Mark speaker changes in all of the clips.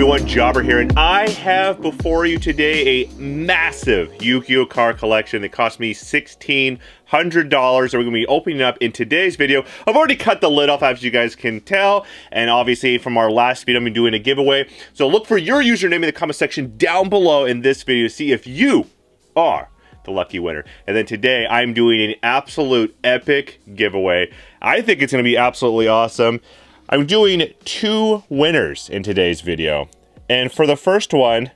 Speaker 1: everyone, Jobber here, and I have before you today a massive Yugioh card collection that cost me $1,600 that we're going to be opening up in today's video. I've already cut the lid off, as you guys can tell, and obviously from our last video, I'm doing a giveaway. So look for your username in the comment section down below in this video to see if you are the lucky winner. And then today, I'm doing an absolute epic giveaway. I think it's going to be absolutely awesome. I'm doing 2 winners in today's video. And for the first one,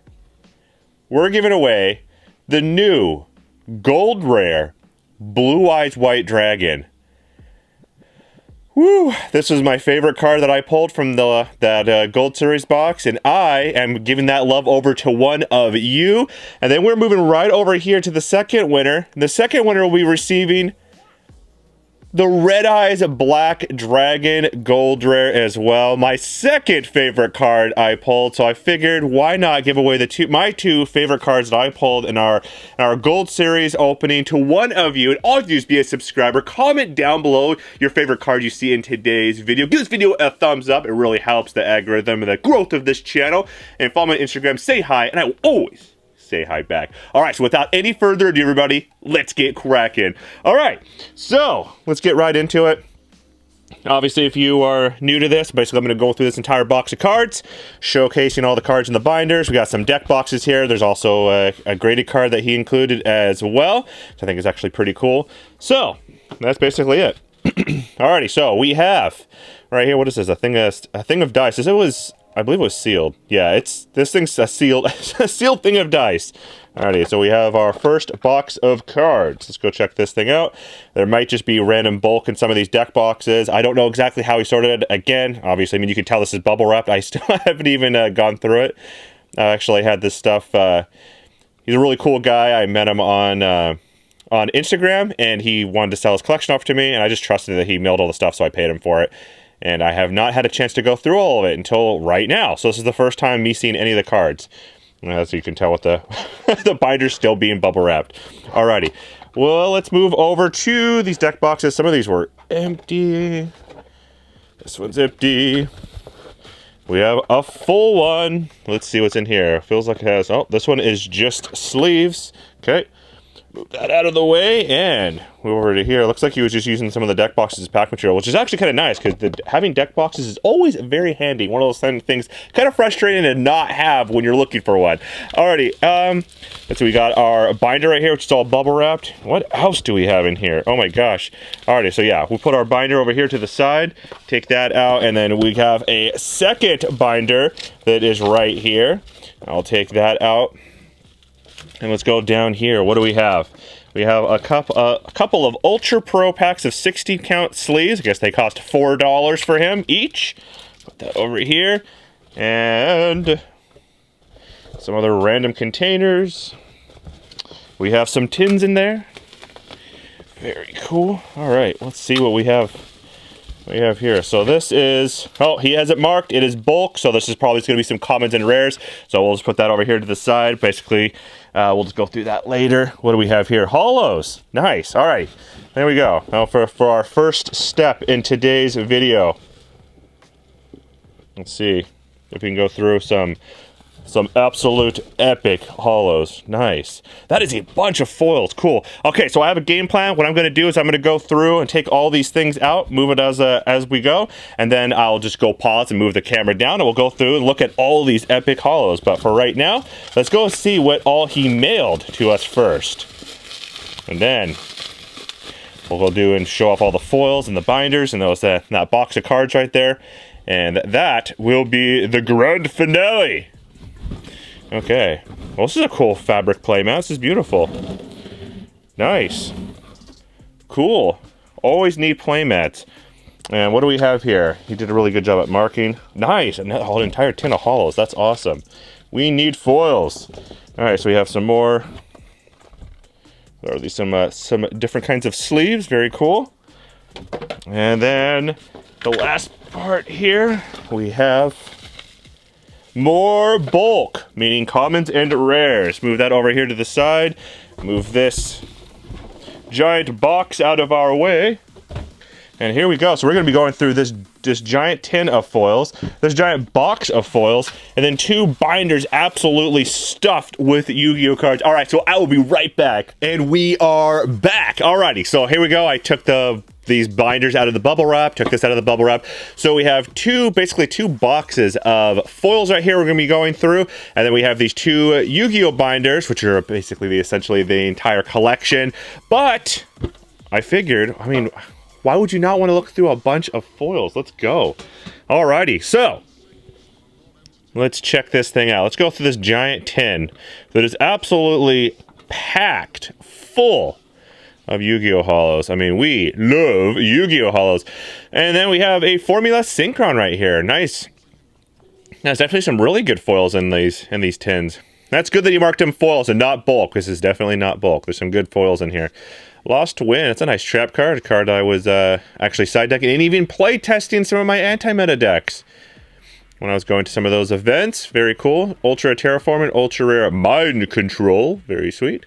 Speaker 1: we're giving away the new gold rare Blue Eyes White Dragon. Woo! This is my favorite card that I pulled from that Gold Series box, and I am giving that love over to one of you. And then we're moving right over here to the second winner. The second winner will be receiving the Red Eyes Black Dragon Gold Rare as well. My second favorite card I pulled, so I figured why not give away my two favorite cards that I pulled in our Gold Series opening to one of you. And all you have to do is be a subscriber. Comment down below your favorite card you see in today's video. Give this video a thumbs up. It really helps the algorithm and the growth of this channel. And follow me on Instagram. Say hi, and I will always say hi back. All right, so without any further ado, everybody, let's get cracking. All right, so let's get right into it. Obviously, if you are new to this, basically I'm going to go through this entire box of cards, showcasing all the cards in the binders. We got some deck boxes here. There's also a graded card that he included as well, which I think is actually pretty cool. So that's basically it. Alrighty, so we have right here. What is this? A thing of dice. I believe it was sealed. Yeah, this thing's a sealed thing of dice. Alrighty, so we have our first box of cards. Let's go check this thing out. There might just be random bulk in some of these deck boxes. I don't know exactly how he sorted it. Again, obviously, I mean, you can tell this is bubble wrapped. I still haven't even gone through it. I actually had this stuff. He's a really cool guy. I met him on Instagram, and he wanted to sell his collection off to me, and I just trusted that he mailed all the stuff, so I paid him for it. And I have not had a chance to go through all of it until right now. So this is the first time me seeing any of the cards. As you can tell with the the binder's still being bubble wrapped. Alrighty. Well, let's move over to these deck boxes. Some of these were empty. This one's empty. We have a full one. Let's see what's in here. Feels like it has... Oh, this one is just sleeves. Okay. Move that out of the way, and move over to here. Looks like he was just using some of the deck boxes as pack material, which is actually kind of nice, because having deck boxes is always very handy. One of those things kind of frustrating to not have when you're looking for one. Alrighty, so we got our binder right here, which is all bubble wrapped. What else do we have in here? Oh my gosh. Alrighty, so yeah, we'll put our binder over here to the side, take that out, and then we have a second binder that is right here. I'll take that out. And let's go down here. What do we have? We have a couple of Ultra Pro packs of 60 count sleeves. I guess they cost $4 for him each. Put that over here. And some other random containers. We have some tins in there. Very cool. All right, let's see what we have. Here. So this is, oh, he has it marked. It is bulk, so this is probably going to be some commons and rares. So we'll just put that over here to the side. Basically, we'll just go through that later. What do we have here? Holos. Nice. All right. There we go. Now for our first step in today's video. Let's see if we can go through some absolute epic holos. Nice. That is a bunch of foils. Cool. Okay, so I have a game plan. What I'm going to do is I'm going to go through and take all these things out, move it as we go, and then I'll just go pause and move the camera down, and we'll go through and look at all these epic holos. But for right now, let's go see what all he mailed to us first. And then we'll go do and show off all the foils and the binders and that box of cards right there. And that will be the grand finale. Okay, well, this is a cool fabric playmat. This is beautiful. Nice. Cool. Always need playmats. And what do we have here? He did a really good job at marking. Nice. And an entire tin of holos. That's awesome. We need foils. All right, so we have some more. There are these some different kinds of sleeves. Very cool. And then the last part here, we have more bulk, meaning commons and rares. Move that over here to the side. Move this giant box out of our way. And here we go. So we're going to be going through this giant tin of foils, this giant box of foils, and then 2 binders absolutely stuffed with Yu-Gi-Oh cards. All right, so I will be right back. And we are back. Alrighty, so here we go. I took these binders out of the bubble wrap, took this out of the bubble wrap. So we have basically two boxes of foils right here we're going to be going through. And then we have these 2 Yu-Gi-Oh binders, which are basically essentially the entire collection. But I figured, I mean, why would you not want to look through a bunch of foils? Let's go. Alrighty, so let's check this thing out. Let's go through this giant tin that is absolutely packed full of Yu-Gi-Oh holos. I mean, we love Yu-Gi-Oh holos. And then we have a Formula Synchron right here. Nice. There's definitely some really good foils in these tins. That's good that you marked them foils and not bulk. This is definitely not bulk. There's some good foils in here. Lost to Win. It's a nice trap card. A card I was actually side decking and even play testing some of my anti-meta decks when I was going to some of those events. Very cool. Ultra Terraforming, Ultra Rare Mind Control. Very sweet.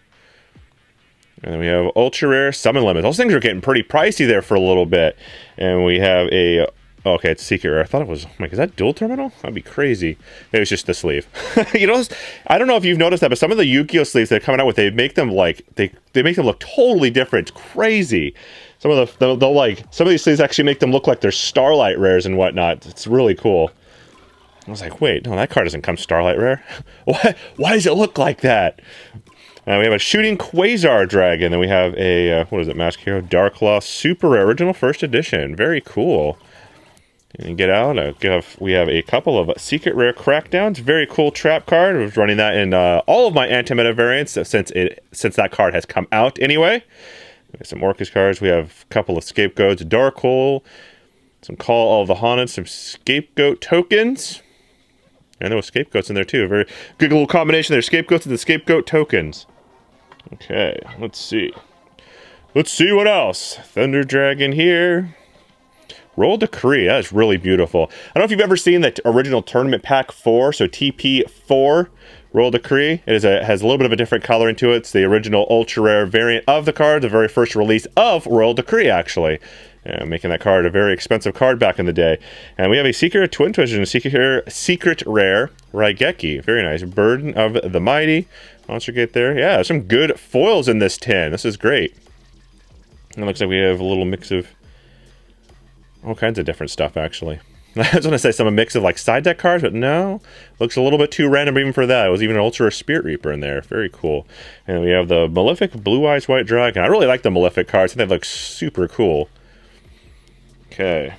Speaker 1: And then we have Ultra Rare Summon Limit. Those things are getting pretty pricey there for a little bit. And we have a... Okay, it's Secret Rare. I thought it was... Like, is that dual terminal? That'd be crazy. It was just the sleeve. You know, I don't know if you've noticed that, but some of the Yu-Gi-Oh sleeves they're coming out with, they make them like... They make them look totally different. It's crazy. Some of they'll like... Some of these sleeves actually make them look like they're Starlight Rares and whatnot. It's really cool. I was like, wait, no, that card doesn't come Starlight Rare. Why does it look like that? We have a Shooting Quasar Dragon. Then we have a, what is it, Mask Hero? Dark Law Super Rare, Original First Edition. Very cool. And get out. We have a couple of Secret Rare Crackdowns. Very cool trap card. I was running that in all of my anti-meta variants since that card has come out anyway. We have some Orcus cards. We have a couple of Scapegoats. Dark Hole. Some Call All the Haunted. Some Scapegoat tokens. And there was Scapegoats in there too. A very good little combination there. Scapegoats and the Scapegoat tokens. Okay, let's see. Let's see what else. Thunder Dragon here. Roll Decree. That is really beautiful. I don't know if you've ever seen the original Tournament Pack 4, so TP4 Roll Decree. It has a little bit of a different color into it. It's the original Ultra Rare variant of the card, the very first release of Royal Decree, actually. Making that card a very expensive card back in the day. And we have a Secret Twin Twitch and a Secret Rare Raigeki. Very nice. Burden of the Mighty. Monster Gate there. Yeah, there's some good foils in this tin. This is great. And it looks like we have a little mix of all kinds of different stuff, actually. I was going to say some mix of like side deck cards, but no. Looks a little bit too random even for that. It was even an Ultra Spirit Reaper in there. Very cool. And we have the Malefic Blue Eyes White Dragon. I really like the Malefic cards. I think they look super cool. Okay.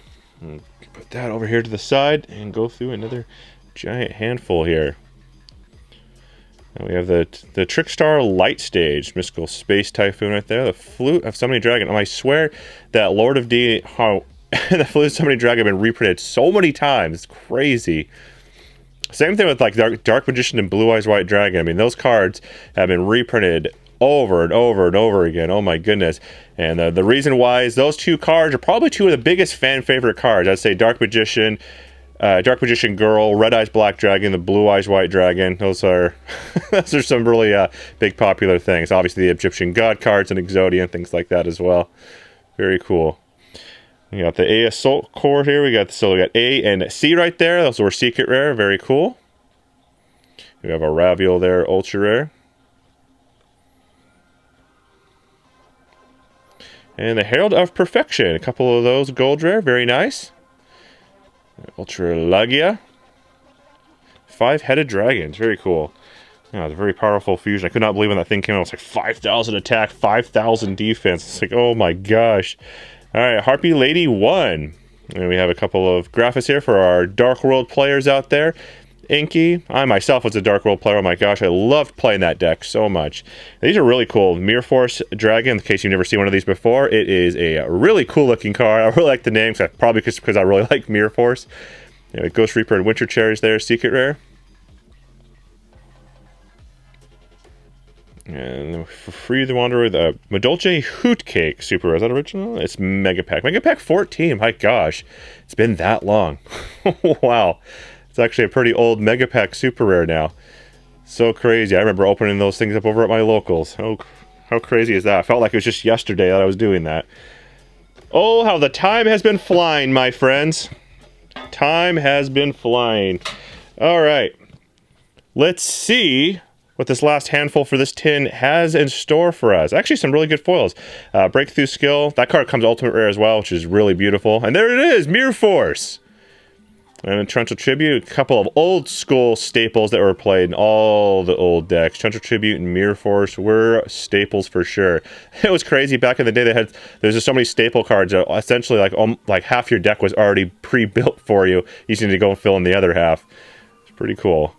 Speaker 1: Put that over here to the side and go through another giant handful here. And we have the Trickstar Light Stage, Mystical Space Typhoon right there. The Flute of Summoning Dragon. Oh, I swear that Lord of D... the Flute of Summoning Dragon have been reprinted so many times. It's crazy. Same thing with like Dark Magician and Blue Eyes White Dragon. I mean, those cards have been reprinted over and over and over again. Oh my goodness. And the reason why is those 2 cards are probably 2 of the biggest fan favorite cards. I'd say Dark Magician Girl, Red Eyes Black Dragon, the Blue Eyes White Dragon. Those are some really big popular things. Obviously the Egyptian God cards and Exodia, things like that as well. Very cool. We got the A Assault Core here. We got A and C right there. Those were Secret Rare. Very cool. We have a Raviol there, Ultra Rare. And the Herald of Perfection. A couple of those Gold Rare. Very nice. Ultra Lagia. 5-headed dragons. Very cool. Yeah, it's a very powerful fusion. I could not believe when that thing came out. It was like 5,000 attack, 5,000 defense. It's like, oh my gosh. Alright, Harpy Lady 1. And we have a couple of graphics here for our Dark World players out there. Inky. I myself was a Dark World player. Oh my gosh, I loved playing that deck so much. These are really cool. Mirror Force Dragon, in case you've never seen one of these before. It is a really cool looking card. I really like the name, probably because I really like Mirror Force. Anyway, Ghost Reaper and Winter Cherries there, Secret Rare. And for Free the Wanderer, the Madolce Hoot Cake Super Rare. Is that original? It's Mega Pack. Mega Pack 14. My gosh. It's been that long. Wow. It's actually a pretty old Mega Pack Super Rare now. So crazy. I remember opening those things up over at my locals. How crazy is that? I felt like it was just yesterday that I was doing that. Oh, how the time has been flying, my friends. Time has been flying. All right. Let's see what this last handful for this tin has in store for us. Actually, some really good foils. Breakthrough Skill. That card comes Ultimate Rare as well, which is really beautiful. And there it is, Mirror Force. And a Torrential Tribute, a couple of old school staples that were played in all the old decks. Torrential Tribute and Mirror Force were staples for sure. It was crazy back in the day. There's just so many staple cards. Essentially, like half your deck was already pre-built for you. You just need to go and fill in the other half. It's pretty cool.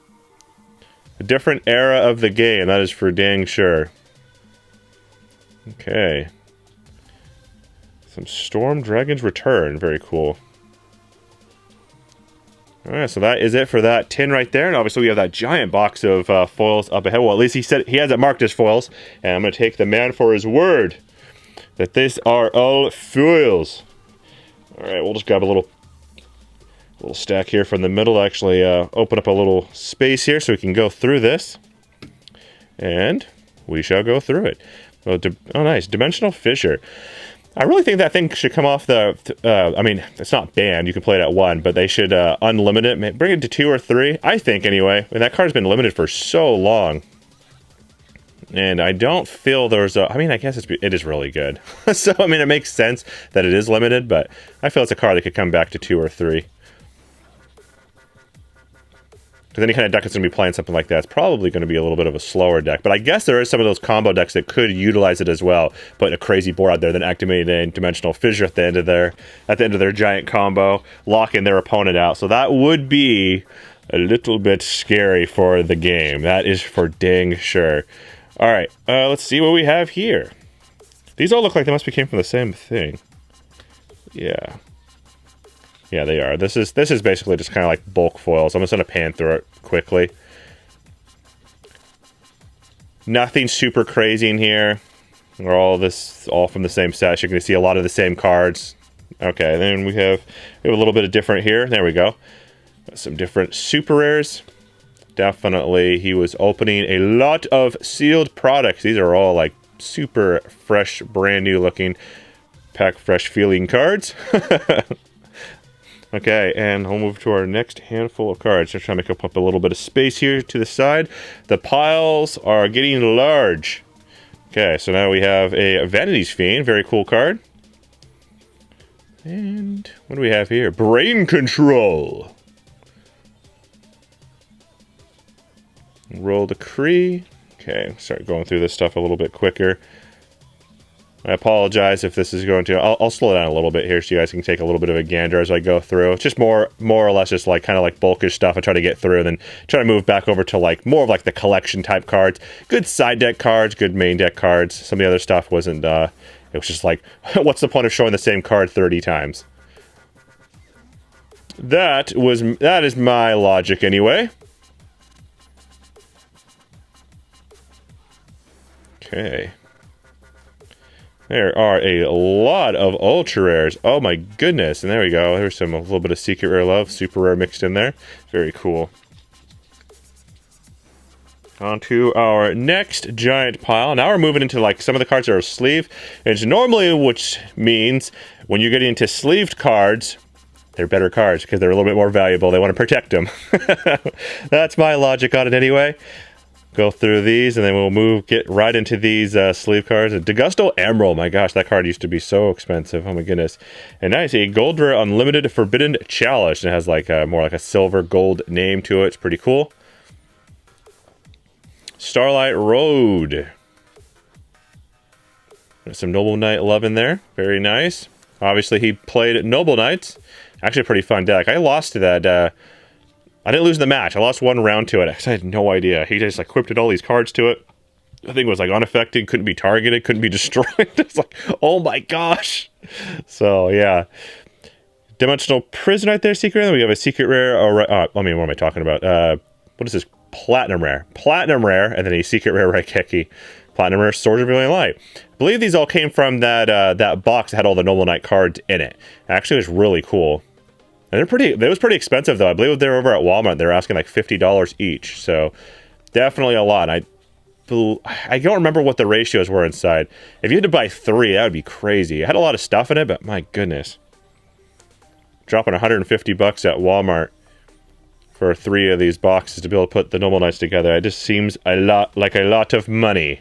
Speaker 1: A different era of the game, that is for dang sure. Okay. Some Storm Dragon's Return, very cool. Alright, so that is it for that tin right there. And obviously we have that giant box of foils up ahead. Well, at least he said he has it marked as foils. And I'm going to take the man for his word that these are all foils. Alright, we'll just grab a little stack here from the middle to actually open up a little space here so we can go through this. And we shall go through it. Oh, nice. Dimensional Fissure. I really think that thing should come off the... I mean, it's not banned. You can play it at 1, but they should unlimit it. Bring it to 2 or 3. I think, anyway. And that card's been limited for so long. And I don't feel there's a... I mean, I guess it is really good. So, I mean, it makes sense that it is limited, but I feel it's a card that could come back to 2 or 3. Because any kind of deck that's going to be playing something like that, it's probably going to be a little bit of a slower deck. But I guess there is some of those combo decks that could utilize it as well. Putting a crazy board out there, then activating Dimensional Fissure at the end of their giant combo, locking their opponent out. So that would be a little bit scary for the game. That is for dang sure. All right, let's see what we have here. These all look like they must be came from the same thing. Yeah. Yeah, they are. This is basically just kind of like bulk foils. I'm just going to pan through it quickly. Nothing super crazy in here. We're all from the same set. You're going to see a lot of the same cards. Okay, then we have a little bit of different here. There we go. Some different super rares. Definitely, he was opening a lot of sealed products. These are all like super fresh, brand new looking, pack fresh feeling cards. Okay, and we'll move to our next handful of cards. Just trying to make up a little bit of space here to the side. The piles are getting large. Okay, so now we have a Vanity's Fiend. Very cool card. And what do we have here? Brain Control. Roll Decree. Okay, start going through this stuff a little bit quicker. I apologize if this is going to... I'll slow down a little bit here so you guys can take a little bit of a gander as I go through. It's just more or less just like kind of like bulkish stuff I try to get through, and then try to move back over to like more of like the collection type cards. Good side deck cards, good main deck cards. Some of the other stuff wasn't... it was just like, what's the point of showing the same card 30 times? That is my logic anyway. Okay. There are a lot of ultra rares. Oh my goodness. And there we go. There's a little bit of secret rare love, super rare mixed in there. Very cool. On to our next giant pile. Now we're moving into like some of the cards that are sleeve. It's normally, which means when you're getting into sleeved cards, they're better cards because they're a little bit more valuable. They want to protect them. That's my logic on it anyway. Go through these, and then we'll get right into these sleeve cards. Degusto Emerald, my gosh, that card used to be so expensive. Oh my goodness. And now you see a Gold Rare Unlimited Forbidden Chalice. And it has like more like a silver gold name to it. It's pretty cool. Starlight Road. There's some Noble Knight love in there. Very nice. Obviously, he played Noble Knights. Actually, a pretty fun deck. I lost to that... I didn't lose the match. I lost one round to it. I had no idea. He just equipped all these cards to it. I think it was like unaffected, couldn't be targeted, couldn't be destroyed. It's like, oh my gosh. So yeah. Dimensional Prison right there, secret rare. We have a secret rare. What am I talking about? What is this? Platinum rare. Platinum rare, and then a secret rare Raikeki. Platinum rare, Swords of Brilliant Light. I believe these all came from that box that had all the Noble Knight cards in it. Actually, it was really cool. And it was pretty expensive though. I believe they were over at Walmart. They were asking like $50 each. So definitely a lot. I don't remember what the ratios were inside. If you had to buy 3, that would be crazy. It had a lot of stuff in it, but my goodness. Dropping 150 bucks at Walmart for 3 of these boxes to be able to put the Noble Knights together. It just seems a lot of money.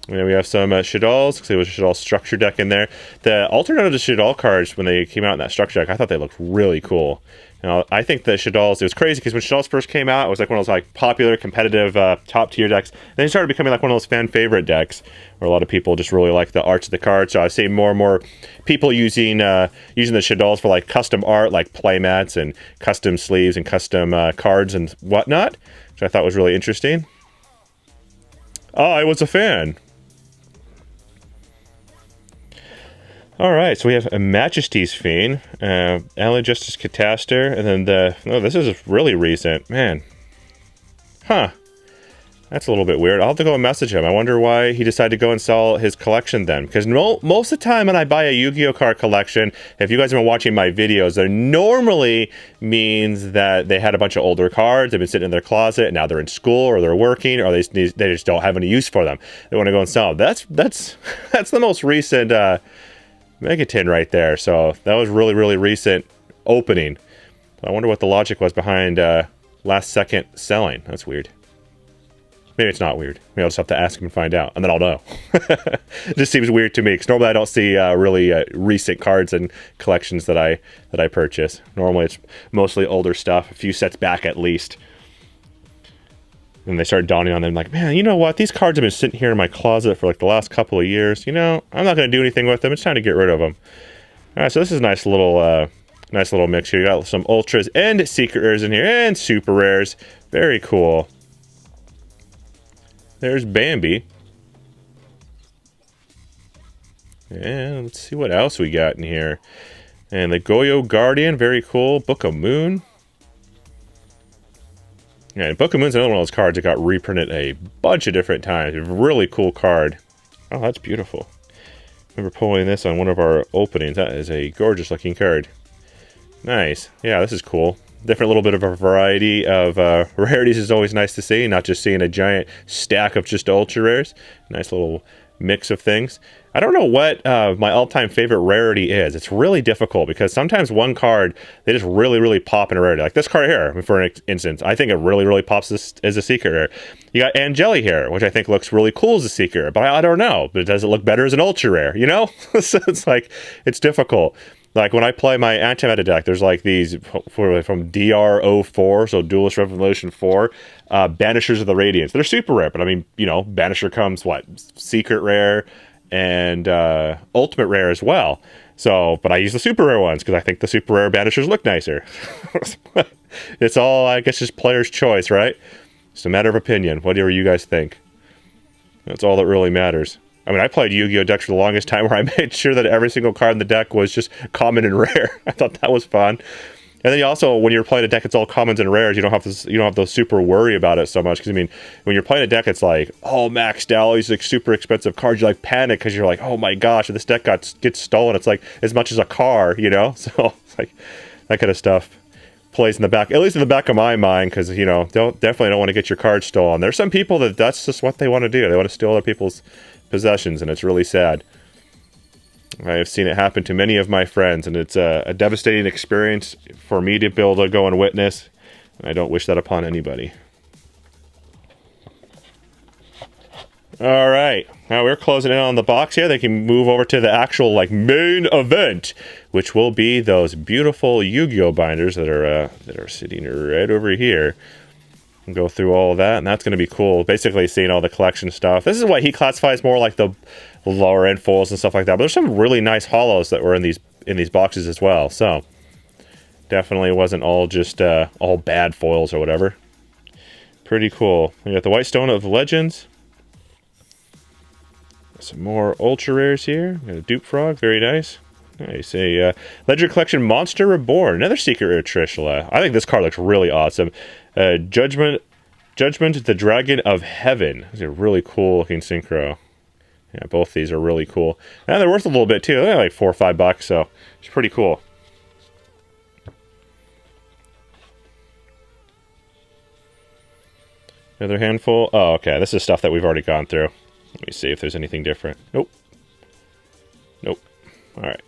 Speaker 1: And then we have some Shaddolls, because there was a Shaddol structure deck in there. The alternative to Shaddol cards, when they came out in that structure deck, I thought they looked really cool. You know, I think the Shaddolls, it was crazy, because when Shaddolls first came out, it was like one of those like popular, competitive, top-tier decks. Then it started becoming like one of those fan-favorite decks, where a lot of people just really like the arts of the cards. So I see more and more people using the Shaddolls for like custom art, like playmats and custom sleeves and custom cards and whatnot, which I thought was really interesting. I was a fan. Alright, so we have a Majesty's Fiend, Allied Justice Cataster, and then this is really recent. Man. Huh. That's a little bit weird. I'll have to go and message him. I wonder why he decided to go and sell his collection then. Because most of the time when I buy a Yu-Gi-Oh card collection, if you guys have been watching my videos, that normally means that they had a bunch of older cards, they've been sitting in their closet, and now they're in school, or they're working, or they just don't have any use for them. They want to go and sell them. That's the most recent... Megatin right there. So that was really recent opening. I wonder what the logic was behind last second selling. That's weird. Maybe it's not weird. Maybe I'll just have to ask him and find out, and then I'll know. It just seems weird to me, because normally I don't see really recent cards and collections that I purchase. Normally it's mostly older stuff, a few sets back at least. And they started dawning on them like, man, you know what? These cards have been sitting here in my closet for like the last couple of years. You know, I'm not going to do anything with them. It's time to get rid of them. All right, so this is a nice little mix here. You got some ultras and secret rares in here, and super rares. Very cool. There's Bambi. And let's see what else we got in here. And the Goyo Guardian, very cool. Book of Moon. Yeah, Book of Moon's another one of those cards that got reprinted a bunch of different times. A really cool card. Oh, that's beautiful. I remember pulling this on one of our openings. That is a gorgeous looking card. Nice. Yeah, this is cool. Different little bit of a variety of rarities is always nice to see. Not just seeing a giant stack of just ultra rares. Nice little mix of things. I don't know what my all-time favorite rarity is. It's really difficult, because sometimes one card, they just really pop in a rarity. Like this card here, for instance, I think it really pops as a secret rare. You got Angeli here, which I think looks really cool as a secret rare, but I don't know. But does it look better as an ultra rare, you know? So it's like, it's difficult. Like when I play my anti-meta deck, there's like these from DR04, so Duelist Revolution 4, Banishers of the Radiance. They're super rare, but I mean, you know, Banisher comes, what, secret rare and ultimate rare as well. So, but I use the super rare ones because I think the super rare Banishers look nicer. It's all, I guess, just player's choice, right? It's a matter of opinion. Whatever you guys think. That's all that really matters. I mean, I played Yu-Gi-Oh! Decks for the longest time where I made sure that every single card in the deck was just common and rare. I thought that was fun. And then you also, when you're playing a deck, it's all commons and rares. You don't have to super worry about it so much. Because I mean, when you're playing a deck, it's like all maxed out, all these like super expensive cards. You like panic because you're like, oh my gosh, if this deck gets stolen, it's like as much as a car, you know. So it's like that kind of stuff plays in the back, at least in the back of my mind, because you know, definitely don't want to get your cards stolen. There's some people that's just what they want to do. They want to steal other people's possessions, and it's really sad. I have seen it happen to many of my friends, and it's a devastating experience for me to be able to go and witness, and I don't wish that upon anybody. Alright, now we're closing in on the box here. They can move over to the actual like main event, which will be those beautiful Yu-Gi-Oh binders that are sitting right over here. Go through all of that, and that's going to be cool. Basically seeing all the collection stuff. This is what he classifies more like the lower end foils and stuff like that. But there's some really nice holos that were in these boxes as well. So definitely wasn't all just all bad foils or whatever. Pretty cool. We got the White Stone of Legends. Some more ultra rares here. Got a Dupe Frog, very nice. Nice. A Ledger Collection Monster Reborn, another secret rare Trishula. I think this card looks really awesome. Judgment, the Dragon of Heaven. These are really cool looking synchro. Yeah, both these are really cool. And they're worth a little bit too. They're like $4 or $5, so it's pretty cool. Another handful. Oh, okay. This is stuff that we've already gone through. Let me see if there's anything different. Nope. Nope. All right.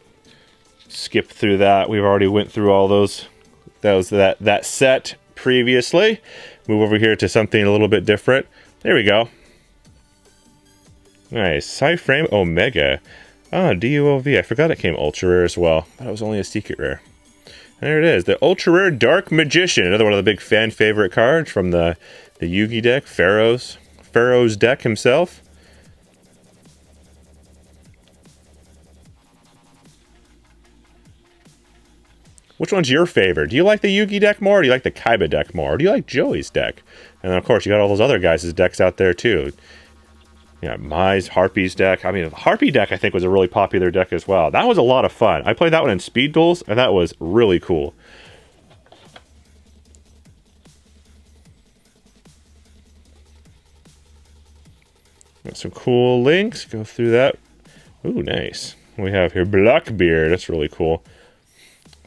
Speaker 1: Skip through that. We've already went through all those. That set previously. Move over here to something a little bit different. There we go. Nice. Side frame Omega. Ah, DUOV. I forgot it came ultra rare as well. But it was only a secret rare. There it is. The ultra rare Dark Magician. Another one of the big fan favorite cards from the Yugi deck. Pharaoh's deck himself. Which one's your favorite? Do you like the Yugi deck more, or do you like the Kaiba deck more? Or do you like Joey's deck? And then, of course, you got all those other guys' decks out there, too. Yeah, Mai's, Harpy's deck. I mean, the Harpy deck, I think, was a really popular deck as well. That was a lot of fun. I played that one in Speed Duels, and that was really cool. Got some cool links. Go through that. Ooh, nice. We have here Blackbeard. That's really cool.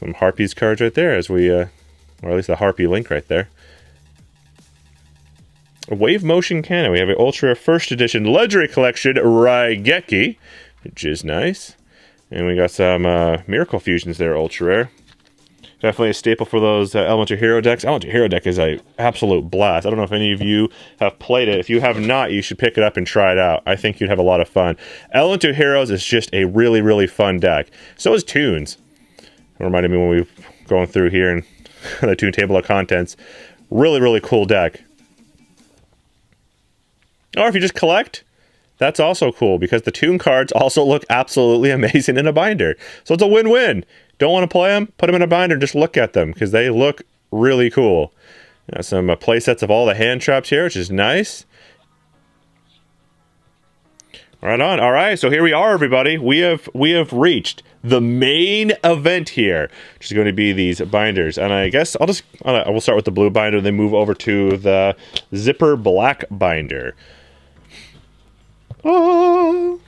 Speaker 1: Some Harpy's cards right there, as we, or at least the Harpy link right there. A Wave Motion Cannon. We have an Ultra First Edition Legendary Collection Raigeki, which is nice. And we got some Miracle Fusions there, Ultra Rare. Definitely a staple for those Elemental Hero decks. Elemental Hero deck is an absolute blast. I don't know if any of you have played it. If you have not, you should pick it up and try it out. I think you'd have a lot of fun. Elemental Heroes is just a really, really fun deck. So is Tunes. It reminded me when we were going through here in the Toon Table of Contents. Really, really cool deck. Or if you just collect, that's also cool, because the Toon cards also look absolutely amazing in a binder. So it's a win-win. Don't want to play them? Put them in a binder and just look at them, because they look really cool. Got some play sets of all the hand traps here, which is nice. Right on. All right, so here we are, everybody. We have reached the main event here, which is going to be these binders. And I guess we'll start with the blue binder, and then move over to the zipper black binder. Oh,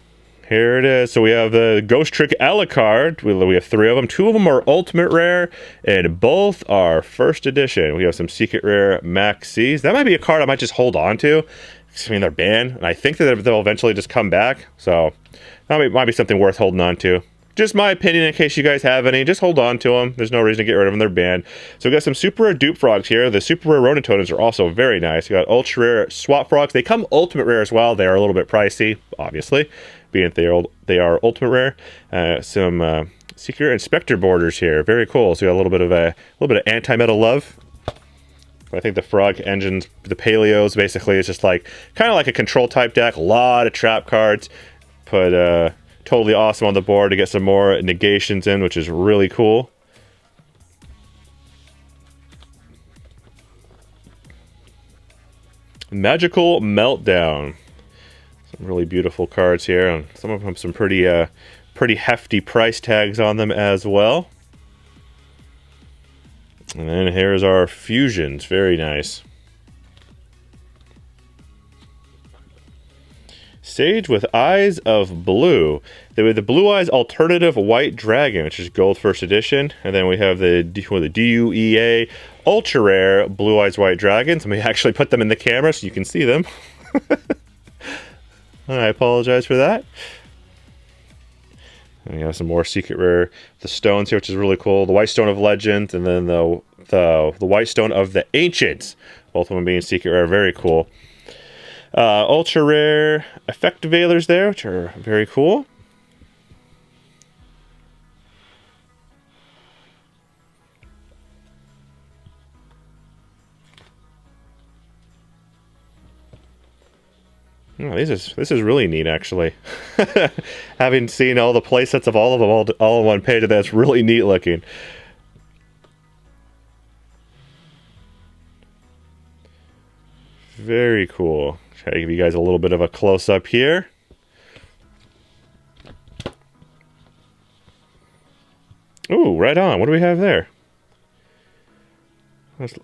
Speaker 1: here it is. So we have the Ghost Trick Alucard. We have 3 of them. 2 of them are Ultimate Rare, and both are First Edition. We have some Secret Rare Maxis. That might be a card I might just hold on to. I mean, they're banned, and I think that they'll eventually just come back. So that might be something worth holding on to. Just my opinion, in case you guys have any. Just hold on to them. There's no reason to get rid of them. They're banned. So we got some super rare dupe frogs here. The super rare Ronatonas are also very nice. We got ultra rare swap frogs. They come ultimate rare as well. They are a little bit pricey, obviously, being that they are ultimate rare. Some secret inspector borders here. Very cool. So we got a little bit of anti-metal love. I think the frog engines, the paleos, basically is just like kind of like a control type deck. A lot of trap cards. Put totally awesome on the board to get some more negations in, which is really cool. Magical Meltdown. Some really beautiful cards here, and some of them have some pretty hefty price tags on them as well. And then here's our fusions. Very nice. Sage with Eyes of Blue. They have the Blue Eyes Alternative White Dragon, which is Gold First Edition. And then we have the DUEA Ultra Rare Blue Eyes White Dragons. Let me actually put them in the camera so you can see them. I apologize for that. And we have some more secret rare, the stones here, which is really cool. The White Stone of Legend, and then the White Stone of the Ancients. Both of them being secret rare, very cool. Ultra rare effect veilers there, which are very cool. Oh, this is really neat, actually. Having seen all the playsets of all of them all on one page, that's really neat looking. Very cool. Try to give you guys a little bit of a close-up here. Ooh, right on. What do we have there?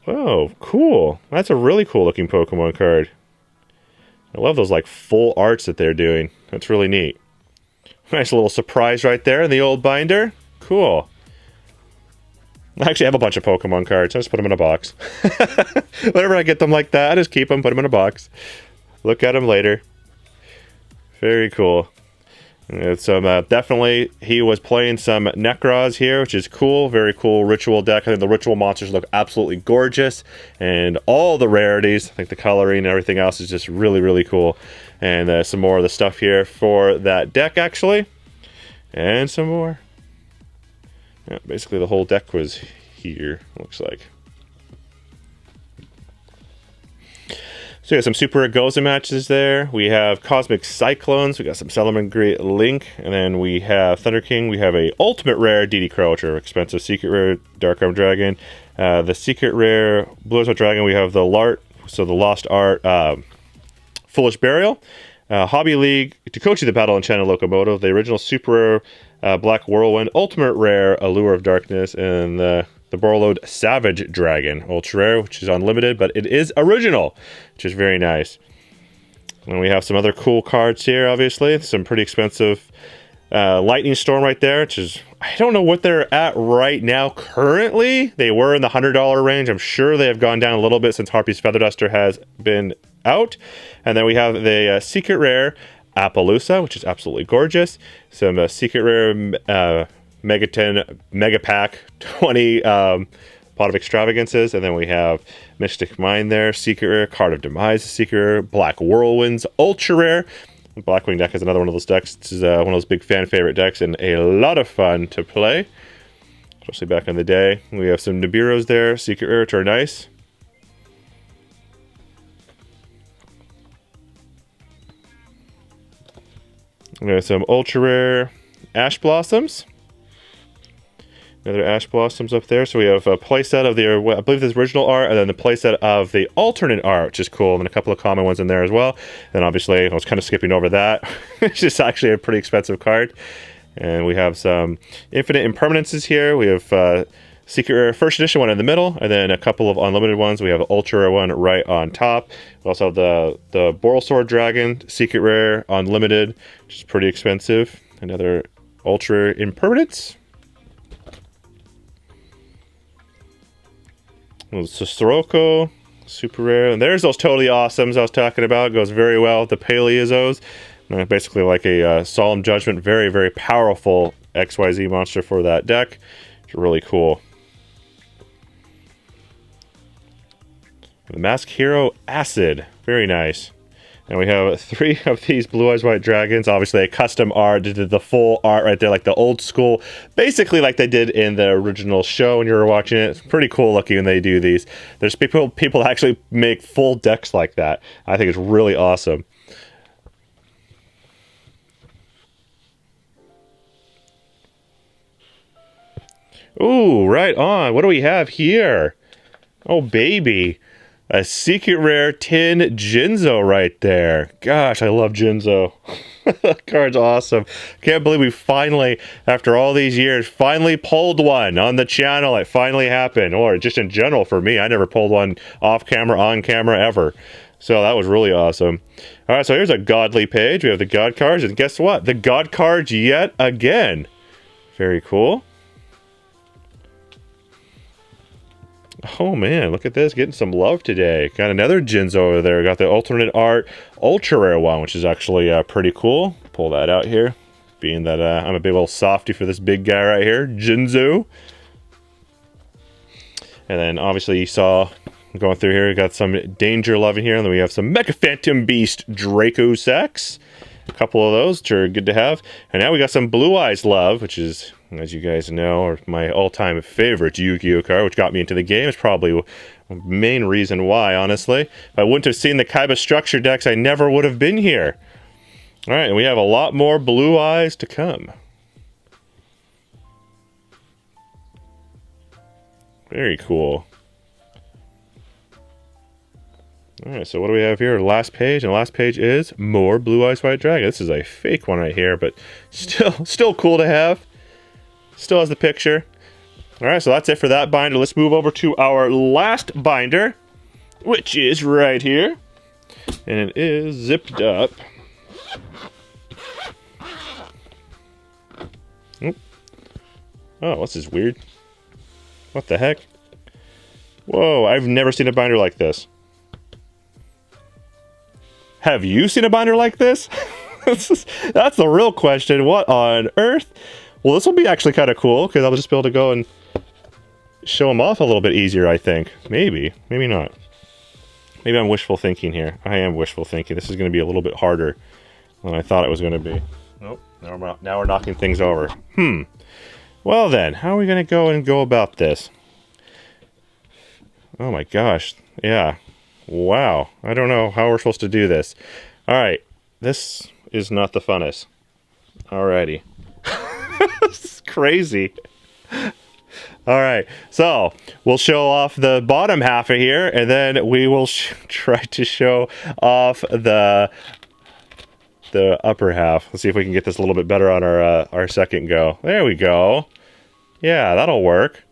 Speaker 1: Oh, cool. That's a really cool looking Pokemon card. I love those like full arts that they're doing. That's really neat. Nice little surprise right there in the old binder. Cool. I actually have a bunch of Pokemon cards. I just put them in a box. Whenever I get them like that, I just keep them, put them in a box. Look at them later. Very cool. And some definitely, he was playing some Necros here, which is cool. Very cool ritual deck. I think the ritual monsters look absolutely gorgeous. And all the rarities, I think the coloring and everything else is just really, really cool. And some more of the stuff here for that deck, actually. And some more. Yeah, basically the whole deck was here, looks like. So we got some Super Goza matches there. We have Cosmic Cyclones. We got some Salamangreat Link. And then we have Thunder King. We have a Ultimate Rare DD Crow, which are expensive. Secret Rare Dark Arm Dragon. The Secret Rare Blue Eyes Dragon. We have the Lart, so the Lost Art, Foolish Burial. Hobby League, Takochi the Battle Enchanted Locomotive. The original Super Rare Black Whirlwind, Ultimate Rare Allure of Darkness, and the Borrowed Savage Dragon, ultra rare, which is unlimited, but it is original, which is very nice. And we have some other cool cards here, obviously. Some pretty expensive Lightning Storm right there, which is, I don't know what they're at right now currently. They were in the $100 range. I'm sure they have gone down a little bit since Harpy's Feather Duster has been out. And then we have the Secret Rare Appaloosa, which is absolutely gorgeous. Some Secret Rare Mega 10 Mega Pack 20 Pot of Extravagances, and then we have Mystic Mind there, Secret Rare, Card of Demise, Secret Rare, Black Whirlwinds, Ultra Rare. Blackwing deck is another one of those decks. This is one of those big fan favorite decks and a lot of fun to play, especially back in the day. We have some Nibiru's there, Secret Rare, which are nice. We have some Ultra Rare Ash Blossoms. Another Ash Blossoms up there. So we have a playset of the, I believe this original art, and then the playset of the alternate art, which is cool, and a couple of common ones in there as well. And obviously, I was kind of skipping over that. It's just actually a pretty expensive card. And we have some Infinite Impermanences here. We have Secret Rare First Edition one in the middle, and then a couple of unlimited ones. We have an Ultra Rare one right on top. We also have the Borrelsword Dragon, Secret Rare, unlimited, which is pretty expensive. Another Ultra Rare Impermanence. Soroko, super rare. And there's those totally awesomes I was talking about. It goes very well with the Paleozoes. Basically like a Solemn Judgment. Very, very powerful XYZ monster for that deck. It's really cool. The Mask Hero Acid. Very nice. And we have 3 of these Blue Eyes White Dragons. Obviously, a custom art. They did the full art right there, like the old school. Basically, like they did in the original show when you were watching it. It's pretty cool looking when they do these. There's people actually make full decks like that. I think it's really awesome. Ooh, right on. What do we have here? Oh, baby. A Secret Rare Tin Jinzo right there. Gosh, I love Jinzo. That card's awesome. Can't believe we finally, after all these years, finally pulled one on the channel. It finally happened. Or just in general for me. I never pulled one off camera, on camera, ever. So that was really awesome. All right, so here's a godly page. We have the God cards. And guess what? The God cards yet again. Very cool. Oh man, look at this, getting some love today. Got another Jinzo over there. Got the alternate art ultra rare one, which is actually pretty cool. Pull that out here, being that I'm a big old softy for this big guy right here, Jinzo. And then obviously you saw going through here, we got some Danger Love in here, and then we have some Mega Phantom Beast Draco Sex. A couple of those, which are good to have. And now we got some Blue Eyes Love, which is, as you guys know, are my all-time favorite Yu-Gi-Oh card, which got me into the game. It's probably the main reason why, honestly. If I wouldn't have seen the Kaiba structure decks, I never would have been here. All right, and we have a lot more Blue Eyes to come. Very cool. All right, so what do we have here? Last page, and the last page is more Blue Eyes White Dragon. This is a fake one right here, but still cool to have. Still has the picture. All right, so that's it for that binder. Let's move over to our last binder, which is right here, and it is zipped up. Oh, what's this weird? What the heck? Whoa, I've never seen a binder like this. Have you seen a binder like this? That's the real question. What on earth? Well, this will be actually kind of cool, because I'll just be able to go and show them off a little bit easier, I think. Maybe. Maybe not. Maybe I'm wishful thinking here. I am wishful thinking. This is going to be a little bit harder than I thought it was going to be. Nope. Now we're knocking things over. Well then, how are we going to go about this? Oh my gosh. Yeah. Wow. I don't know how we're supposed to do this. Alright. This is not the funnest. Alrighty. This is crazy. Alright. So, we'll show off the bottom half of here, and then we will try to show off the upper half. Let's see if we can get this a little bit better on our second go. There we go. Yeah, that'll work.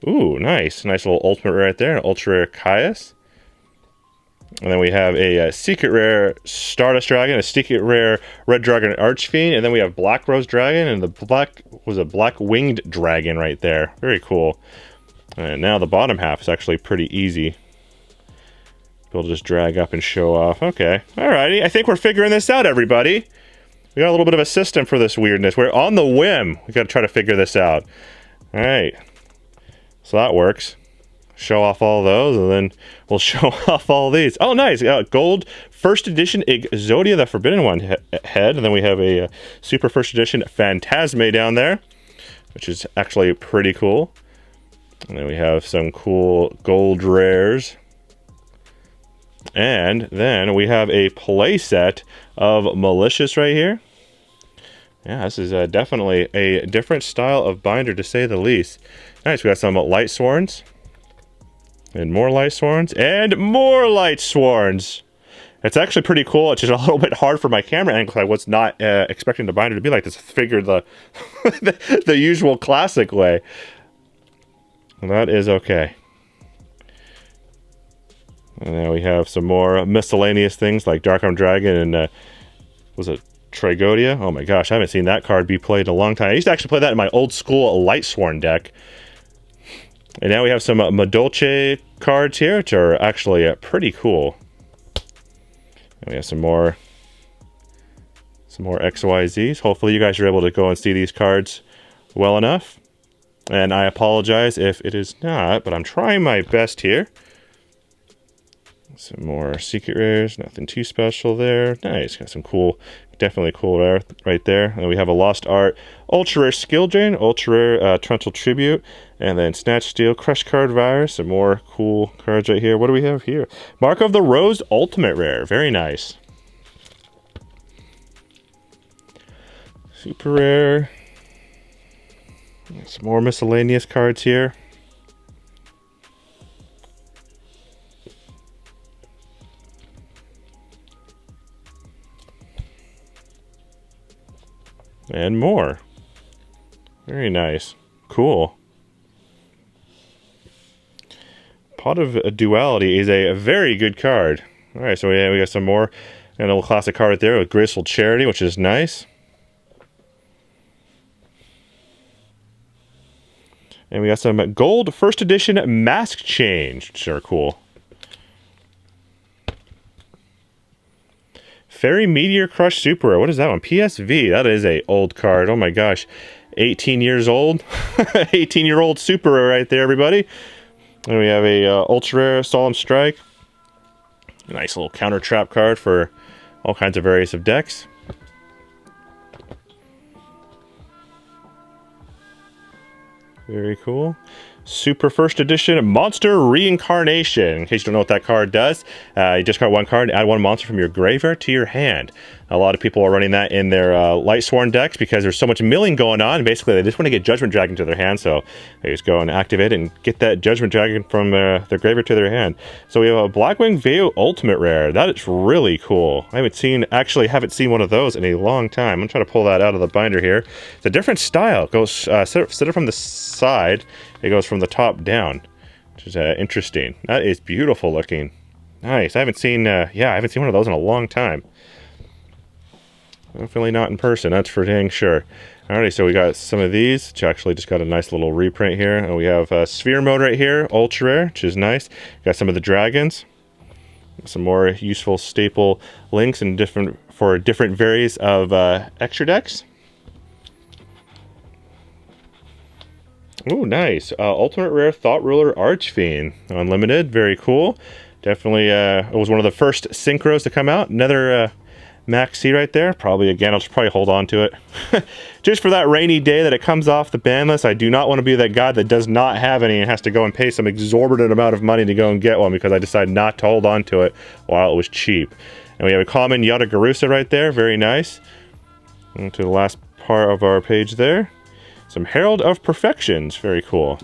Speaker 1: Ooh, nice. Nice little ultimate rare right there. An ultra rare Caius. And then we have a secret rare Stardust Dragon, a secret rare Red Dragon Archfiend, and then we have Black Rose Dragon and the Black Winged Dragon right there. Very cool. And now the bottom half is actually pretty easy. We'll just drag up and show off. Okay. Alrighty. I think we're figuring this out, everybody. We got a little bit of a system for this weirdness. We're on the whim. We got to try to figure this out. Alright. So that works. Show off all those, and then we'll show off all these. Oh, nice. Gold first edition Exodia, the Forbidden One head. And then we have a super first edition Phantasme down there, which is actually pretty cool. And then we have some cool gold rares. And then we have a play set of Malicious right here. Yeah, this is definitely a different style of binder, to say the least. Nice, we got some Light Sworns. And more Light Sworns. And more Light Sworns! It's actually pretty cool. It's just a little bit hard for my camera angle. I was not expecting the binder to be like this. Figured the the usual classic way. Well, that is okay. And now we have some more miscellaneous things like Dark Arm Dragon and was it Trigodia? Oh my gosh, I haven't seen that card be played in a long time. I used to actually play that in my old school Light Sworn deck. And now we have some Madolche cards here, which are actually pretty cool. And we have some more XYZs. Hopefully you guys are able to go and see these cards well enough. And I apologize if it is not, but I'm trying my best here. Some more secret rares, nothing too special there. Nice, got some cool, definitely cool rare right there. And we have a Lost Art, Ultra Rare Skill Drain, Ultra Rare Torrential Tribute, and then Snatch Steel, Crush Card Virus, some more cool cards right here. What do we have here? Mark of the Rose Ultimate Rare, very nice. Super Rare. Some more miscellaneous cards here. And more. Very nice. Cool. Pot of Duality is a very good card. Alright, so we got some more. And a little classic card right there with Graceful Charity, which is nice. And we got some gold first edition Mask Change, which are cool. Fairy Meteor Crush Super. What is that one? PSV. That is a old card. Oh my gosh. 18 years old. 18-year-old Super right there, everybody. And we have a Ultra Rare Solemn Strike. A nice little counter trap card for all kinds of various of decks. Very cool. Super First Edition Monster Reincarnation. In case you don't know what that card does, you discard one card and add one monster from your graveyard to your hand. A lot of people are running that in their Light Sworn decks because there's so much milling going on. Basically, they just want to get Judgment Dragon to their hand, so they just go and activate it and get that Judgment Dragon from their graveyard to their hand. So we have a Blackwing Veo Ultimate Rare. That is really cool. I haven't seen one of those in a long time. I'm going to try to pull that out of the binder here. It's a different style. It goes, instead of from the side, it goes from the top down, which is interesting. That is beautiful looking. Nice. I haven't seen one of those in a long time. Definitely not in person, that's for dang sure. Alrighty, so we got some of these, which actually just got a nice little reprint here. And we have sphere mode right here, ultra rare, which is nice. Got some of the dragons. Some more useful staple links and different varies of extra decks. Oh, nice. Ultimate Rare Thought Ruler Archfiend. Unlimited. Very cool. Definitely it was one of the first synchros to come out. Another maxi right there. Probably, again, I'll just probably hold on to it. Just for that rainy day that it comes off the ban list. I do not want to be that guy that does not have any and has to go and pay some exorbitant amount of money to go and get one because I decided not to hold on to it while it was cheap. And we have a common Yugioh right there. Very nice. And to the last part of our page there. Some Herald of Perfections. Very cool.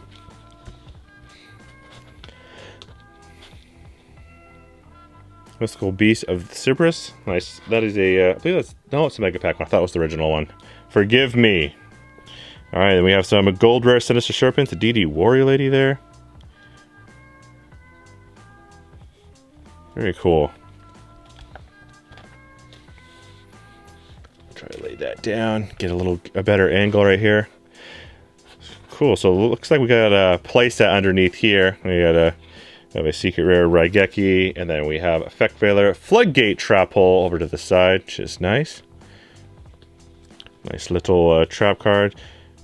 Speaker 1: Mystical Beast of Cyprus. Nice. That is a, I believe that's, no, it's a Mega Pack. I thought it was the original one. Forgive me. Alright, then we have some Gold Rare Sinister Serpent, the DD Warrior Lady there. Very cool. Try to lay that down, get a better angle right here. Cool, so it looks like we got a playset underneath here. We got we have a Secret Rare Raigeki, and then we have Effect Veiler, Floodgate Trap Hole over to the side, which is nice. Nice little trap card.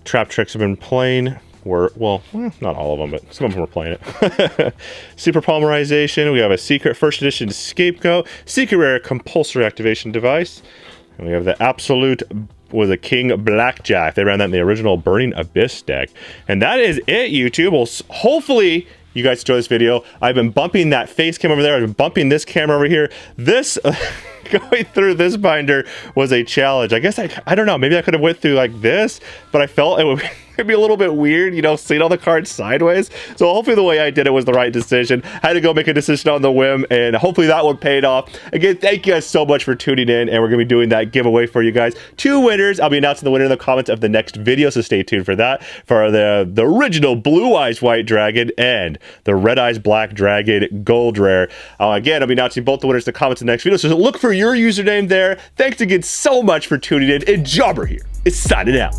Speaker 1: Trap Tricks have been playing. Well, not all of them, but some of them were playing it. Super Polymerization. We have a Secret First Edition Scapegoat, Secret Rare Compulsory Activation Device. And we have the Absolute with a King Blackjack. They ran that in the original Burning Abyss deck. And that is it, YouTube. Well, hopefully you guys enjoy this video. I've been bumping that face cam over there. I've been bumping this camera over here. This, going through this binder was a challenge. I guess, I don't know, maybe I could have went through like this, but I felt it would be a little bit weird, you know, seeing all the cards sideways. So hopefully the way I did it was the right decision. I had to go make a decision on the whim, and hopefully that one paid off. Again, thank you guys so much for tuning in, and we're going to be doing that giveaway for you guys. 2 winners. I'll be announcing the winner in the comments of the next video, so stay tuned for that. For the original Blue Eyes White Dragon and the Red Eyes Black Dragon Gold Rare. Again, I'll be announcing both the winners in the comments of the next video, so look for your username there. Thanks again so much for tuning in, and Jobber here is signing out.